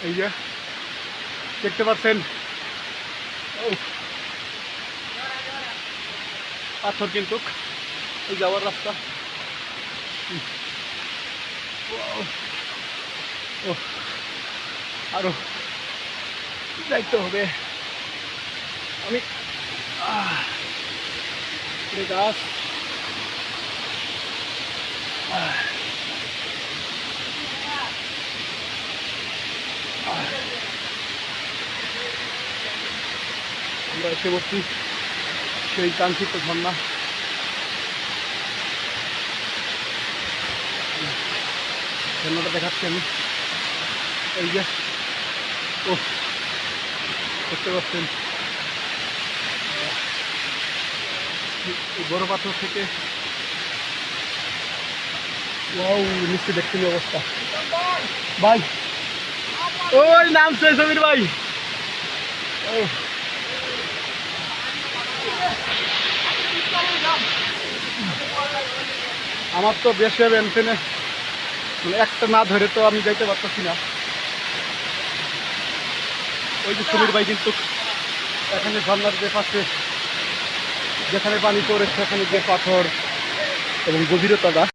এই যে দেখতে পাচ্ছেন পাথর কিন্তু এই যাওয়ার রাস্তা। ও আরো যাইতে হবে। আমি গাছ আমরা এসে বসছি সেই কাঙ্ক্ষিত ঝর্ণা। ঝর্ণাটা দেখাচ্ছি আমি। এই যে ও দেখতে পাচ্ছেন বড় পাথর থেকে নিশ্চয় দেখছেন অবস্থা। ভাই ওই নামছে সমীর ভাই। ও আমার তো বেশি বেনফেনে একটা না ধরে তো আমি যাইতে পারতেছি না। ওই যে সমীর ভাই কিন্তু এখানে ঝর্ণার যে পাশে যেখানে পানি পড়ে সেখানে যে পাথর এবং গভীরতাটা